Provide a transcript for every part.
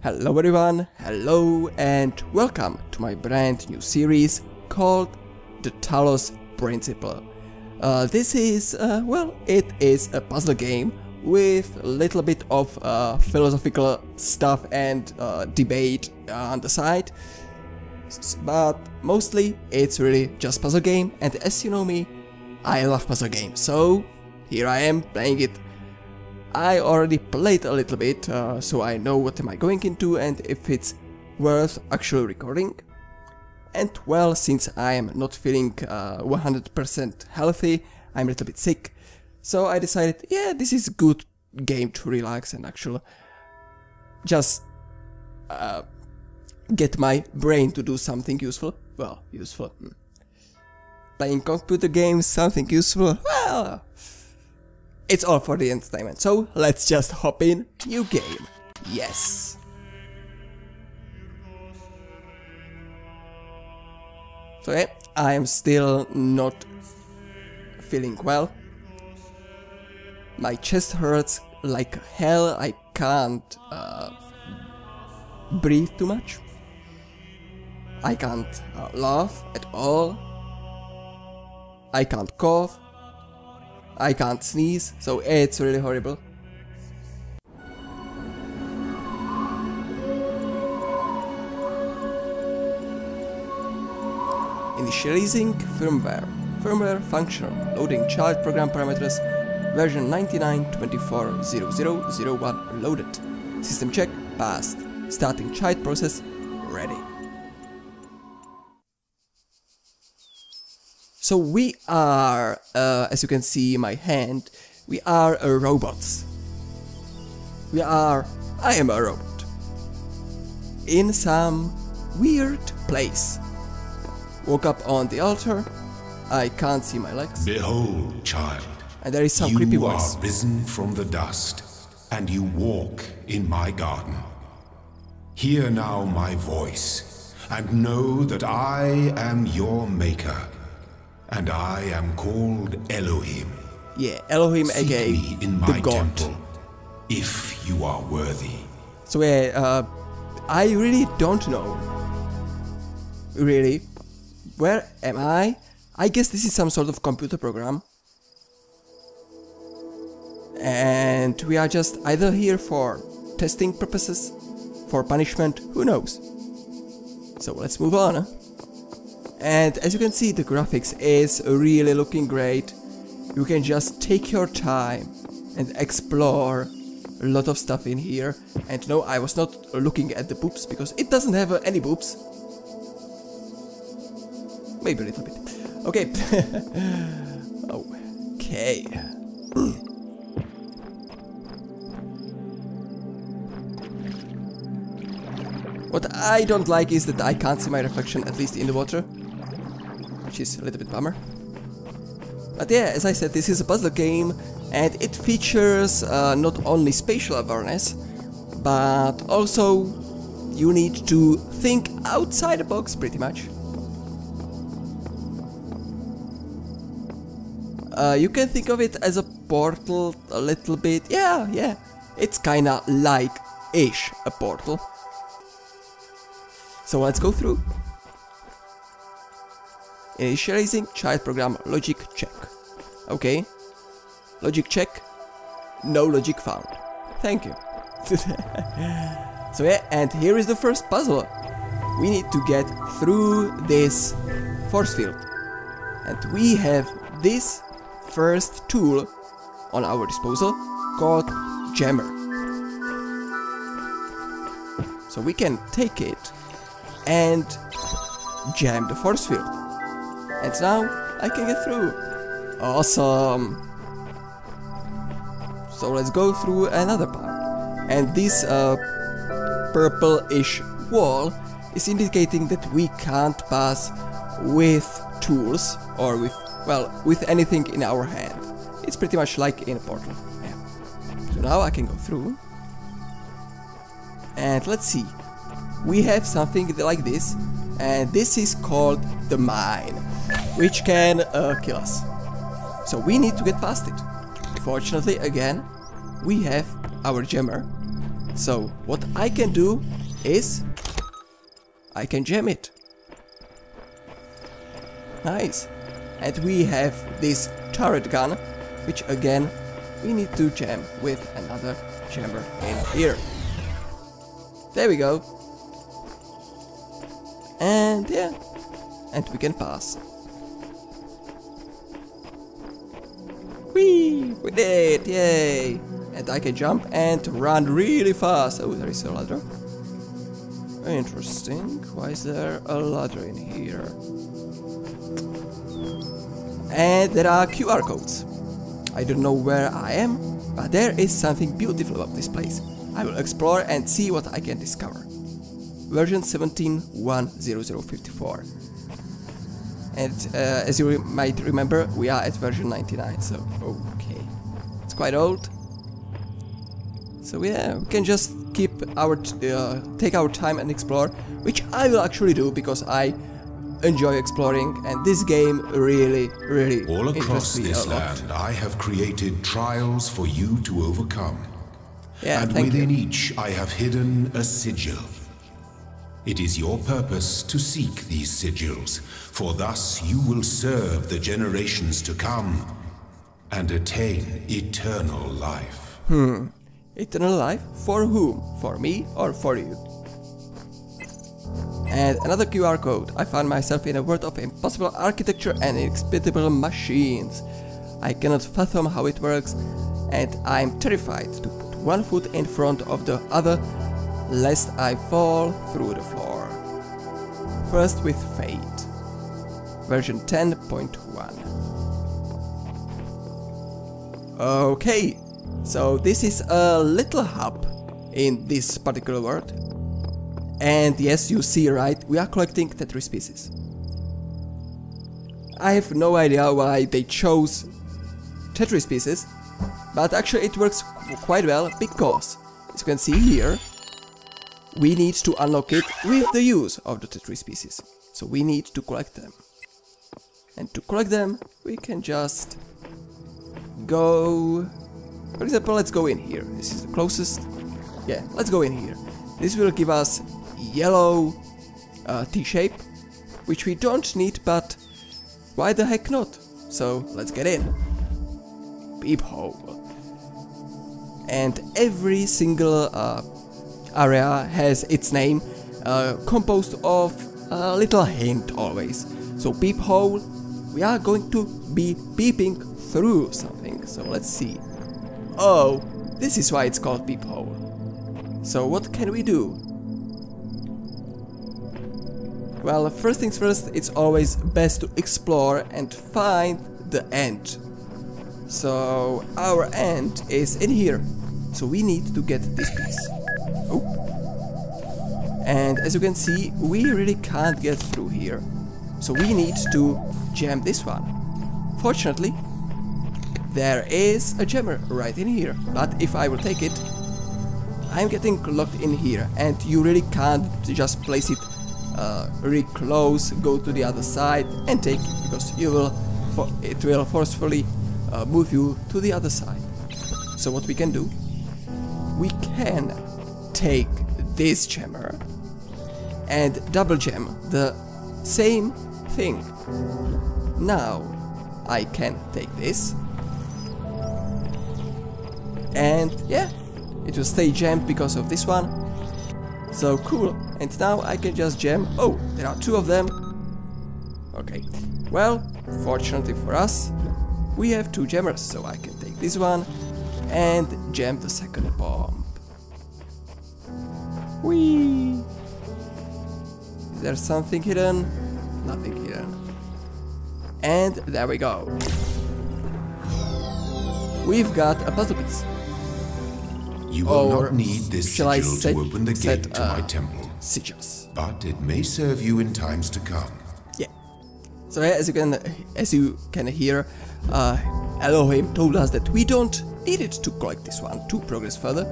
Hello everyone, hello and welcome to my brand new series called the Talos Principle. This is, it is a puzzle game with a little bit of philosophical stuff and debate on the side, but mostly it's really just puzzle game, and as you know me, I love puzzle games, so here I am playing it. I already played a little bit, so I know what am I going into and if it's worth actually recording. And well, since I am not feeling 100% healthy, I'm a little bit sick, so I decided, yeah, this is a good game to relax and actually just get my brain to do something useful. Well, useful. Playing computer games, something useful, well, it's all for the entertainment, so let's just hop in. New game. Yes. So yeah, I am still not feeling well. My chest hurts like hell. I can't breathe too much. I can't laugh at all. I can't cough. I can't sneeze, so it's really horrible. Initializing firmware. Firmware functional. Loading child program parameters. Version 99.24.00.01 loaded. System check passed. Starting child process ready. So we are, as you can see in my hand, we are robots. I am a robot. In some weird place. Woke up on the altar, I can't see my legs. Behold, child, and there is some creepy voice. You are risen from the dust, and you walk in my garden. Hear now my voice, and know that I am your maker. And I am called Elohim. Yeah, Elohim aka me in my the god. temple, if you are worthy. So I really don't know. Really, where am I? I guess this is some sort of computer program. And we are just either here for testing purposes, for punishment, who knows. So let's move on. And as you can see, the graphics is really looking great. You can just take your time and explore a lot of stuff in here. And no, I was not looking at the boobs because it doesn't have any boobs. Maybe a little bit. Okay. Okay. What I don't like is that I can't see my reflection, at least in the water. Which is a little bit bummer. But yeah, as I said, this is a puzzle game and it features not only spatial awareness, but also you need to think outside the box pretty much. You can think of it as a portal a little bit. Yeah, it's kinda like-ish a portal. So let's go through. Initializing child program logic check. Okay. Logic check. No logic found. Thank you. So yeah, and here is the first puzzle. We need to get through this force field. And we have this first tool on our disposal called jammer. So we can take it and jam the force field. And now I can get through. Awesome. So let's go through another part. And this purple-ish wall is indicating that we can't pass with tools or with anything in our hand. It's pretty much like in a portal. Yeah. So now I can go through. And let's see. We have something like this. And this is called the mine, which can kill us. So we need to get past it. Fortunately, again, we have our jammer. So what I can do is I can jam it. Nice. And we have this turret gun, which again we need to jam with another jammer in here. There we go. And yeah, and we can pass. Whee! We did! Yay! And I can jump and run really fast. Oh, there is a ladder. Interesting. Why is there a ladder in here? And there are QR codes. I don't know where I am, but there is something beautiful about this place. I will explore and see what I can discover. Version 17.1.0054. And as you might remember, we are at version 99, so okay. It's quite old. So yeah, we can just keep our take our time and explore, which I will actually do because I enjoy exploring, and this game really all across interests me this a lot. land I have created trials for you to overcome. Yeah, and thank within you. each I have hidden a sigil. It is your purpose to seek these sigils, for thus you will serve the generations to come and attain eternal life. Eternal life? For whom? For me or for you? And another QR code. I found myself in a world of impossible architecture and inexplicable machines. I cannot fathom how it works, and I'm terrified to put one foot in front of the other lest I fall through the floor. First with Fate. Version 10.1. Okay, so this is a little hub in this particular world. And yes, you see right, we are collecting Tetris pieces. I have no idea why they chose Tetris pieces, but actually it works quite well because, as you can see here, we need to unlock it with the use of the Tetris pieces. So we need to collect them. And to collect them, we can just go... For example, let's go in here. This is the closest. Yeah, let's go in here. This will give us yellow T-shape, which we don't need, but why the heck not? So let's get in. Peephole. And every single area has its name, composed of a little hint always. So peephole, we are going to be peeping through something. So let's see. Oh, this is why it's called peephole. So what can we do? Well, first things first, it's always best to explore and find the end. So our end is in here. So we need to get this piece. Oh. And as you can see, we really can't get through here. So we need to jam this one. Fortunately, there is a jammer right in here. But if I will take it, I'm getting locked in here, and you really can't just place it really close, go to the other side and take it, because it will forcefully move you to the other side. So what we can do, we can take this jammer and double jam the same thing. Now I can take this, and yeah, it will stay jammed because of this one. So cool. And now I can just jam. Oh, there are two of them. Okay. Well, fortunately for us, we have two jammers, so I can take this one and jam the second bomb. Whee! Is there something hidden? Nothing hidden. And there we go. We've got a puzzle piece. You will not need this shall I sigil to open the gate to my temple, sigils, but it may serve you in times to come. Yeah. So as you can hear, Elohim told us that we don't need it to collect this one to progress further.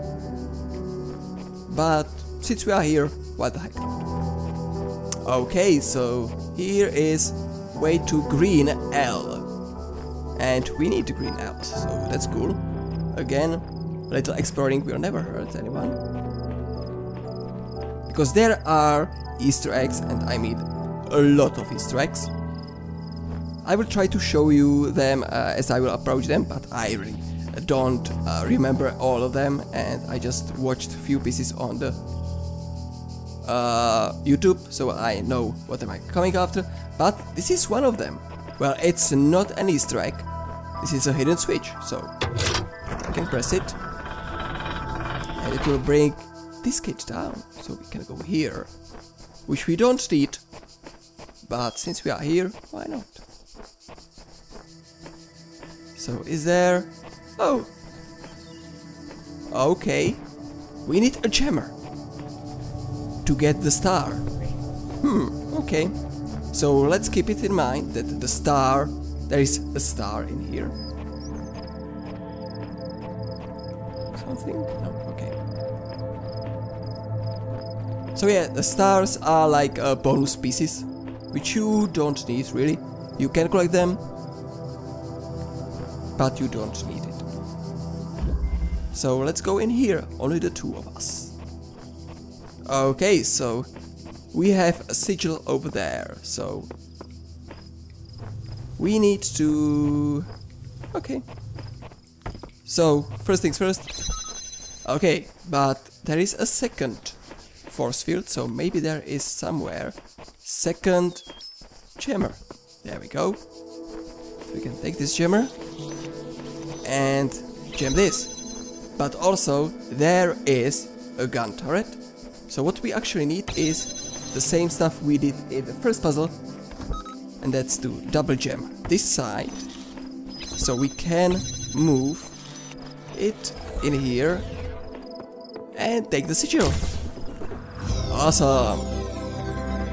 But since we are here, what the heck not? Okay, so here is way to green L, and we need the green L, so that's cool. Again, a little exploring will never hurt anyone. because there are Easter eggs, and I mean a lot of Easter eggs. I will try to show you them as I will approach them, but I really don't remember all of them, and I just watched a few pieces on the YouTube, so I know what am I coming after. But this is one of them. Well, it's not an Easter egg. This is a hidden switch, so I can press it, and it will bring this kid down. So we can go here, which we don't need, but since we are here, why not? So is there... Oh! Okay, we need a jammer to get the star. Okay. So let's keep it in mind that the star... There is a star in here. Something? No, okay. So yeah, the stars are like bonus pieces, which you don't need really. You can collect them, but you don't need it. So let's go in here, only the two of us. Okay, so we have a sigil over there, so we need to... Okay. So, first things first. Okay, but there is a second force field, so maybe there is somewhere second jammer. There we go. We can take this jammer and jam this. But also, there is a gun turret. So what we actually need is the same stuff we did in the first puzzle, and that's to double jam this side, so we can move it in here and take the sigil. Awesome!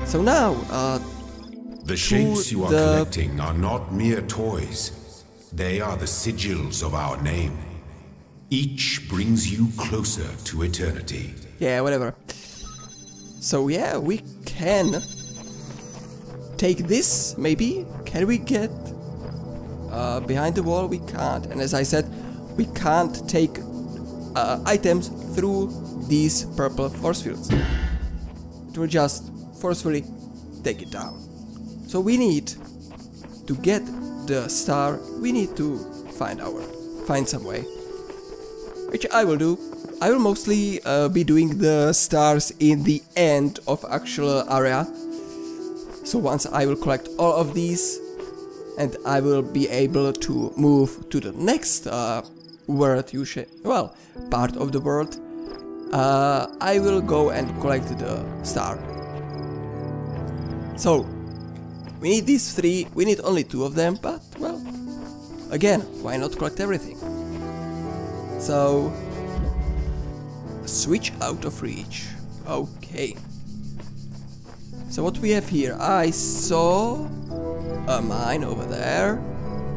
So now, the shapes you are collecting are not mere toys. They are the sigils of our name. Each brings you closer to eternity. Yeah, whatever. So yeah, we can take this, maybe? Can we get behind the wall? We can't. And as I said, we can't take items through these purple force fields. It will just forcefully take it down. So we need to get the star, we need to find some way. Which I will do. I will mostly be doing the stars in the end of actual area. So once I will collect all of these, and I will be able to move to the next world, well, part of the world, I will go and collect the star. So, we need these three, we need only two of them, but, well, again, why not collect everything? So, switch out of reach. Okay. So what we have here, I saw a mine over there.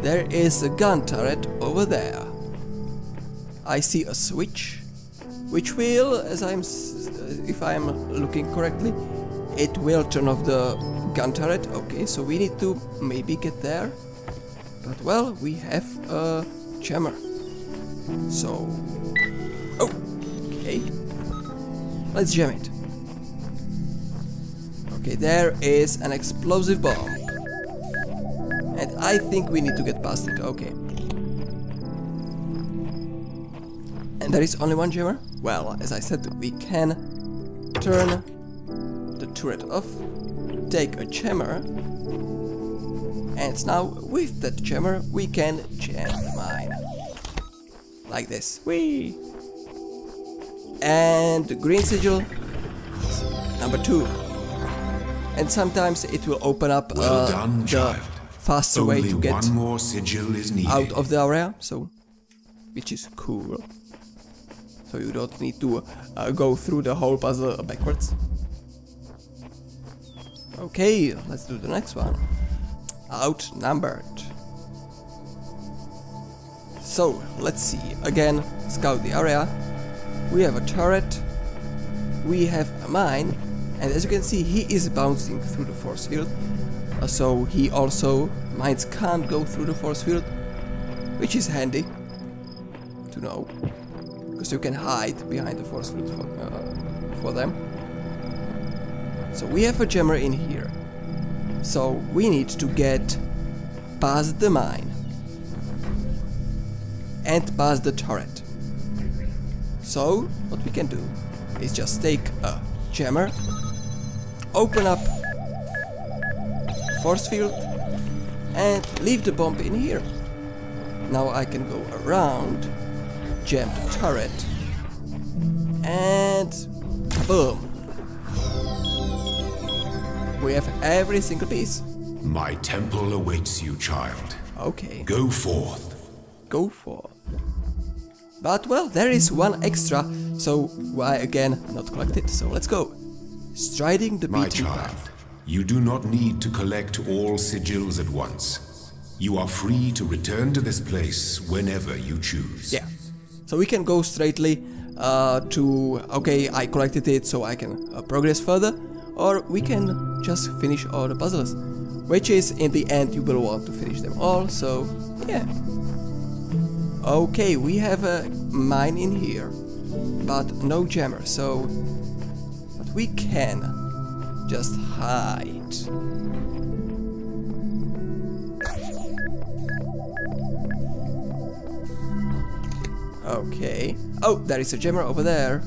There is a gun turret over there. I see a switch, which will, if I'm looking correctly, it will turn off the gun turret. Okay, so we need to maybe get there. But well, we have a jammer. So, okay, let's jam it. Okay, there is an explosive bomb, and I think we need to get past it. Okay, and there is only one jammer. Well, as I said, we can turn the turret off, take a jammer, and now with that jammer we can jam the mine. Like this. Whee! And the green sigil, number 2. And sometimes it will open up the faster way to get one more sigil is needed. Out of the area, so which is cool. So you don't need to go through the whole puzzle backwards. Okay, let's do the next one. Outnumbered. So, let's see, again, scout the area. We have a turret, we have a mine, and as you can see, he is bouncing through the force field. So he also, mines can't go through the force field, which is handy to know, because you can hide behind the force field for them. So we have a jammer in here. So we need to get past the mine and past the turret. So what we can do is just take a jammer, open up force field and leave the bomb in here. Now I can go around, jam the turret, and boom! We have every single piece. My temple awaits you, child. Okay. Go forth. Go forth. But well, there is one extra, so why again not collect it? So let's go. Striding the My beaten child, path. you do not need to collect all sigils at once. You are free to return to this place whenever you choose. Yeah. So we can go straightly to, okay, I collected it so I can progress further, or we can just finish all the puzzles, which is in the end you will want to finish them all, so yeah. Okay, we have a mine in here, but no jammer, so but we can just hide. Okay. Oh, there is a jammer over there,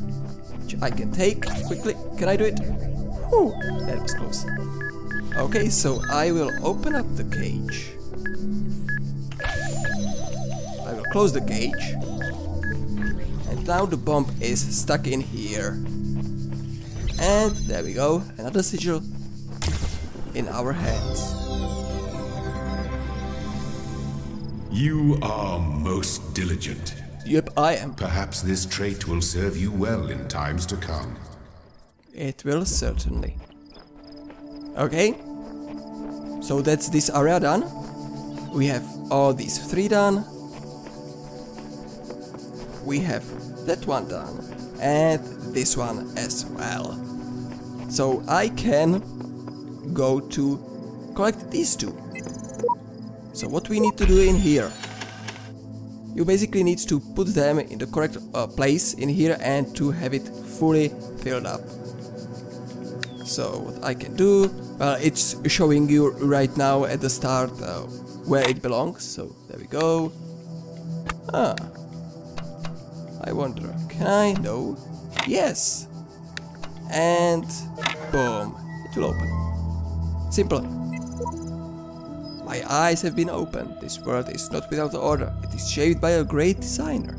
which I can take quickly. Can I do it? Whew, that was close. Okay, so I will open up the cage. I will close the cage. And now the bomb is stuck in here. And there we go, another sigil in our hands. You are most diligent. Yep, I am. Perhaps this trait will serve you well in times to come. It will certainly. Okay. So that's this area done. We have all these three done. We have that one done. And this one as well. So I can go to collect these two. So what we need to do in here? You basically need to put them in the correct place in here and to have it fully filled up. So what I can do, well, it's showing you right now at the start where it belongs, so there we go. Ah, I wonder, can I? No. Yes. And boom, it will open. Simple. My eyes have been opened. This world is not without order. It is shaped by a great designer,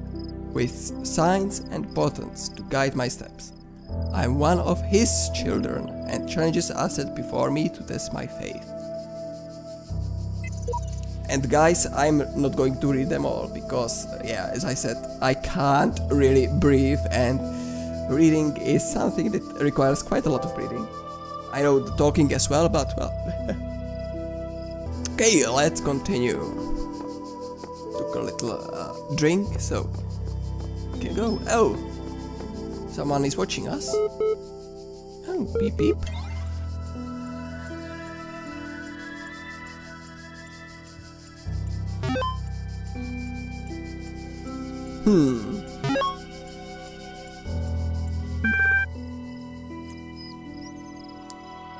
with signs and buttons to guide my steps. I am one of his children, and challenges are set before me to test my faith. And guys, I'm not going to read them all, because, yeah, as I said, I can't really breathe, and reading is something that requires quite a lot of breathing. I know the talking as well, but well... Okay, let's continue. Took a little drink, so we can go. Oh, someone is watching us. Oh, beep beep.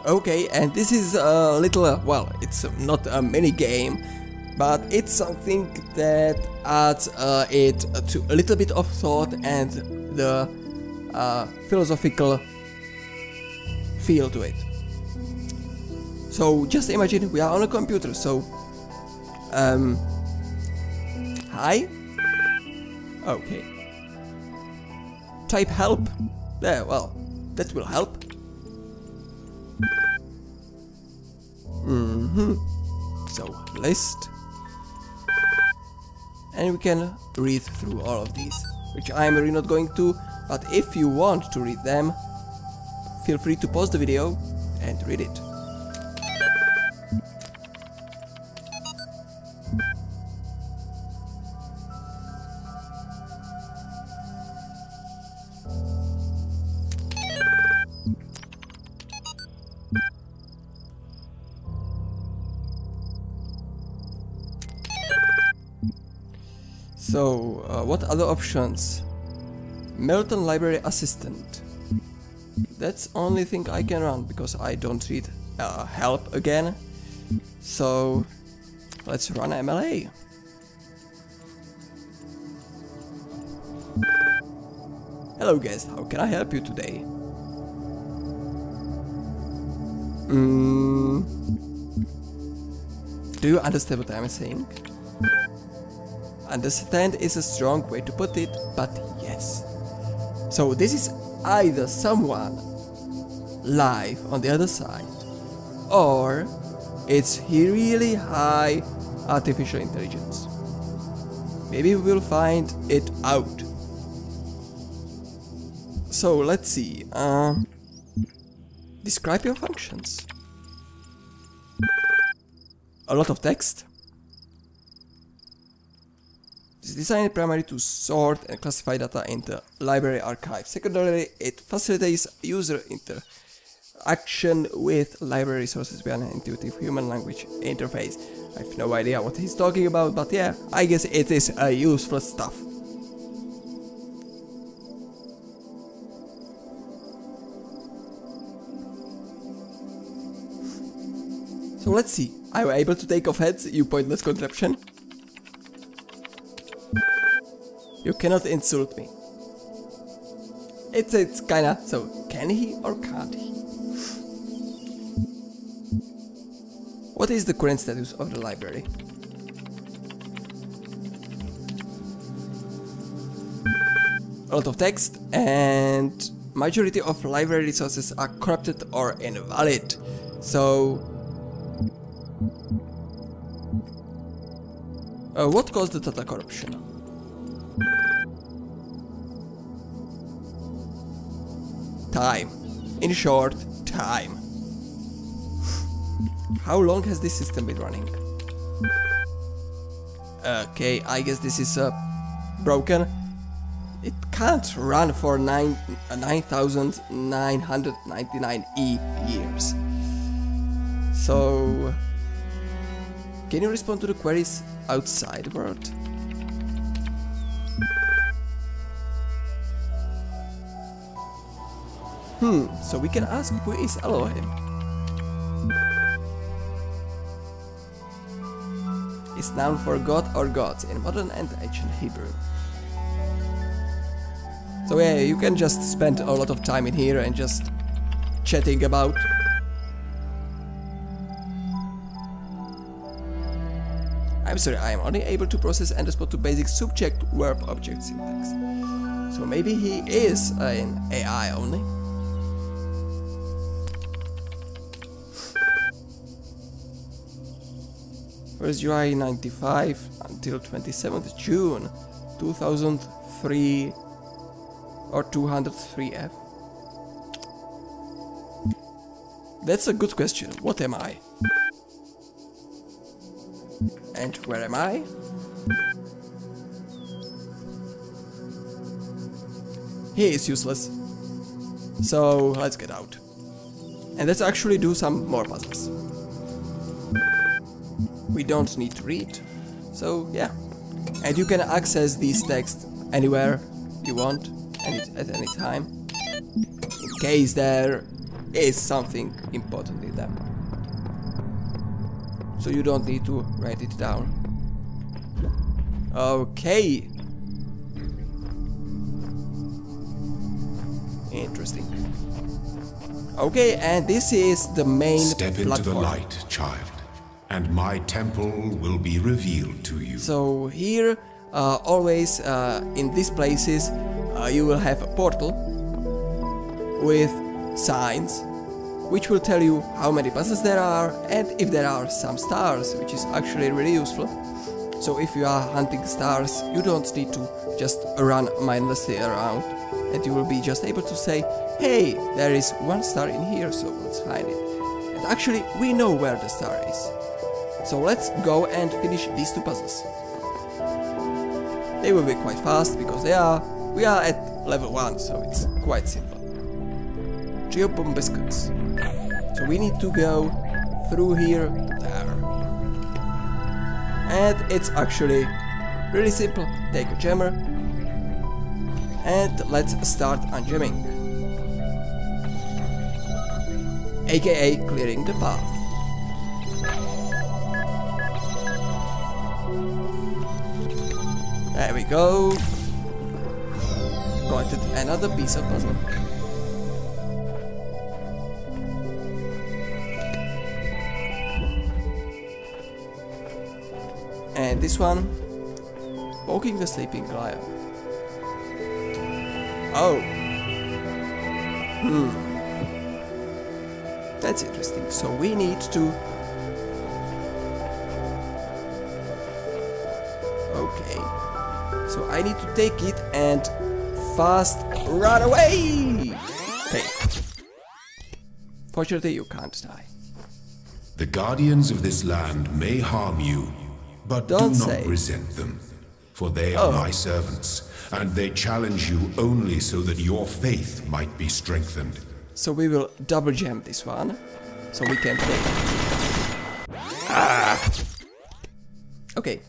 Okay, and this is a little, well, it's not a mini game, but it's something that adds it to a little bit of thought and the philosophical feel to it. So just imagine we are on a computer, so hi? Okay. Type help. There, well, that will help. So, list. And we can read through all of these, which I'm really not going to, but if you want to read them, feel free to pause the video and read it. So, what other options? Milton Library Assistant. That's the only thing I can run, because I don't need help again. So let's run MLA. Hello guest, how can I help you today? Do you understand what I'm saying? Understand is a strong way to put it, but yes. So this is either someone live on the other side, or it's really high artificial intelligence. Maybe we will find it out. So let's see. Describe your functions. A lot of text. It's designed primarily to sort and classify data in the library archive. Secondarily, it facilitates user interaction with library resources via an intuitive human language interface. I have no idea what he's talking about, but yeah, I guess it is useful stuff. So let's see. Are you able to take off heads, you pointless contraption? You cannot insult me. It's kinda, so can he or can't he? What is the current status of the library? A lot of text, and majority of library resources are corrupted or invalid. So what caused the data corruption? Time. In short, time. How long has this system been running? Okay, I guess this is broken. It can't run for 9,999 years. So can you respond to the queries outside the world? So we can ask, who is Elohim? It's noun for God or gods in modern and ancient Hebrew. So yeah, you can just spend a lot of time in here and just chatting about. I'm sorry, I am only able to process and respond to basic subject-verb-object syntax. So maybe he is an AI only. First UI 95 until 27th June 2003 or 203F. That's a good question. What am I? And where am I? He is useless. So let's get out. And let's actually do some more puzzles. We don't need to read. So yeah. And you can access these texts anywhere you want, at any time, in case there is something important in them. So you don't need to write it down. Okay. Interesting. Okay, and this is the main Step into platform. the light, child, and my temple will be revealed to you. So here, always in these places, you will have a portal with signs which will tell you how many puzzles there are and if there are some stars, which is actually really useful. So if you are hunting stars, you don't need to just run mindlessly around, and you will be just able to say, hey, there is one star in here, so let's find it. And actually, we know where the star is. So let's go and finish these two puzzles. They will be quite fast because we are at level 1, so it's quite simple. Geobomb biscuits. So we need to go through here to there. And it's actually really simple. Take a jammer and let's start unjamming. aka clearing the path. There we go. Collected another piece of puzzle. And this one, poking the sleeping lion. Oh. That's interesting. So we need to... Okay. So I need to take it and fast run away! Okay. Fortunately, you can't die. The guardians of this land may harm you, but do not resent them, for they are my servants, and they challenge you only so that your faith might be strengthened. So we will double jam this one, so we can take it. Ah! Okay,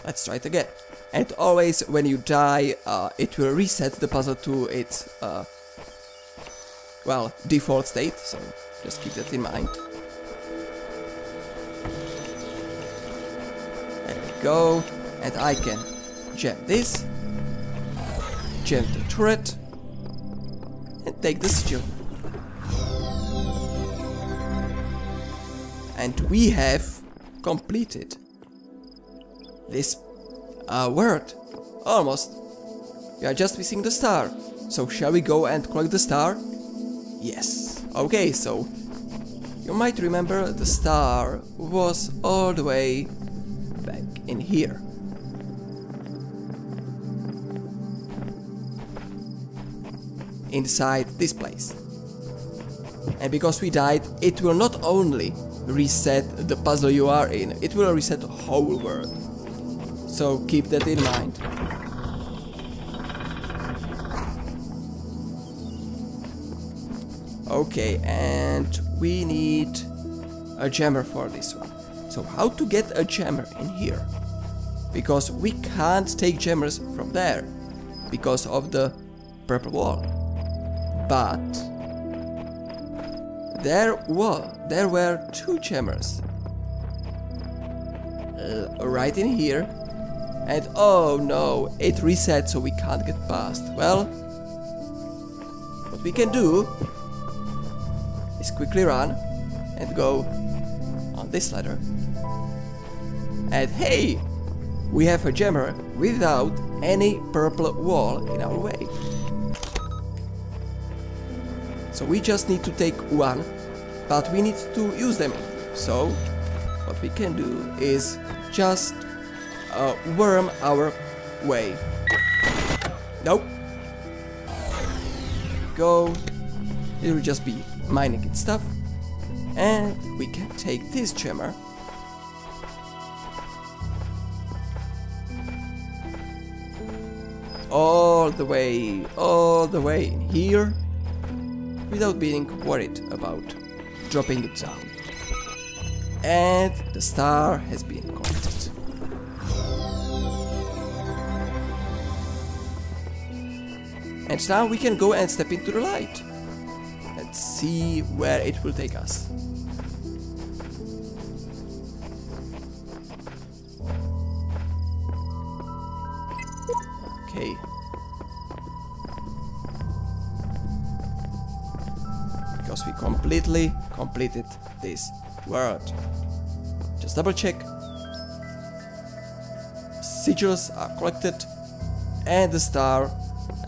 let's try it again. And always when you die, it will reset the puzzle to its, well, default state, so just keep that in mind. Go, and I can jam this, jam the turret, and take the sigil. And we have completed this world. Almost. We are just missing the star. So shall we go and collect the star? Yes. Okay, so you might remember the star was all the way back in here. Inside this place. And because we died, it will not only reset the puzzle you are in, it will reset the whole world. So keep that in mind. Okay, and we need a jammer for this one. So how to get a jammer in here? Because we can't take jammers from there because of the purple wall. But there were two jammers right in here, and oh no, it reset, so we can't get past. Well, what we can do is quickly run and go on this ladder. And hey, we have a jammer without any purple wall in our way. So we just need to take one, but we need to use them. So what we can do is just worm our way. Nope. Go. It will just be mining its stuff, and we can take this jammer. All the way in here, without being worried about dropping it down. And the star has been collected. And now we can go and step into the light. Let's see where it will take us. Okay. Because we completely completed this world. Just double check. Sigils are collected and the star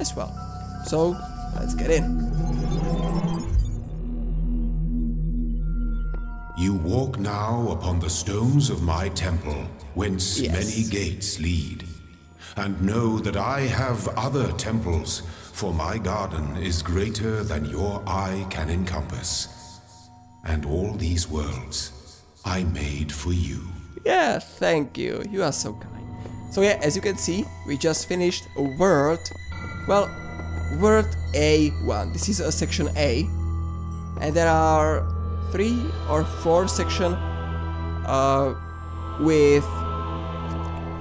as well. So let's get in. You walk now upon the stones of my temple, whence many gates lead. And know that I have other temples, for my garden is greater than your eye can encompass. And all these worlds I made for you. Yeah, thank you. You are so kind. So yeah, as you can see, we just finished a world. Well, world A1. This is a section A. And there are 3 or 4 sections with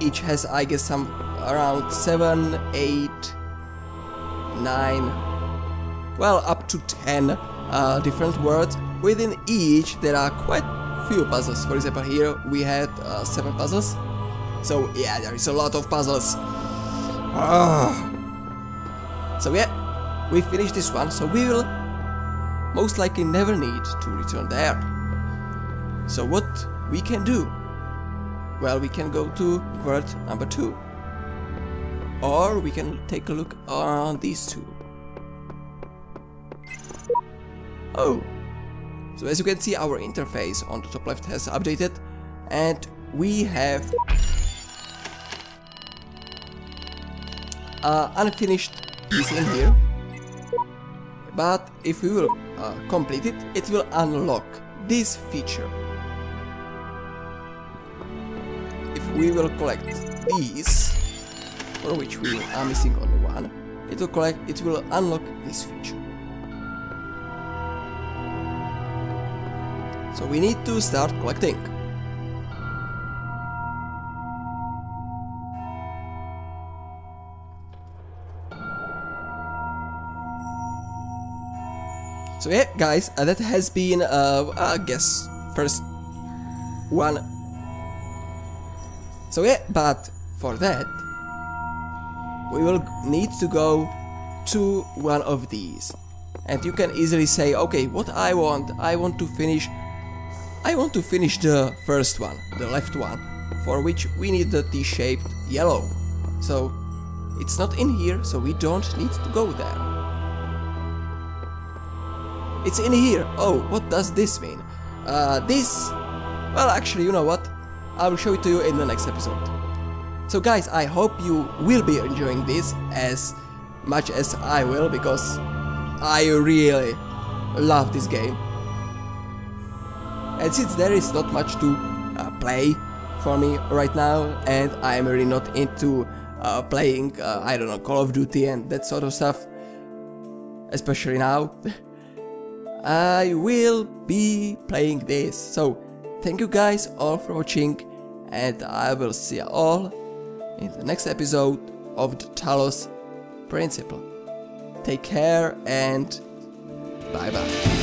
each has, I guess, some around 7, 8, 9, well, up to 10 different words. within each there are quite few puzzles. For example, here we had 7 puzzles. So yeah, there is a lot of puzzles. So yeah, we finished this one, so we will most likely never need to return there. So what we can do? Well, we can go to world number 2. Or we can take a look on these 2. Oh, so as you can see, our interface on the top left has updated, and we have unfinished piece in here. But if we will complete it, it will unlock this feature. If we will collect these, for which we are missing only one, it will unlock this feature. So we need to start collecting. So yeah, guys, that has been, I guess, first one. So yeah, but for that, we will need to go to one of these. And you can easily say, okay, what I want to finish the first one, the left one, for which we need the T-shaped yellow. So it's not in here, so we don't need to go there. It's in here. Oh, what does this mean? Well, actually, you know what? I will show it to you in the next episode. So guys, I hope you will be enjoying this as much as I will, because I really love this game. And since there is not much to play for me right now, and I am really not into playing, I don't know, Call of Duty and that sort of stuff, especially now, I will be playing this. So thank you guys all for watching, and I will see you all in the next episode of the Talos Principle. Take care and bye bye.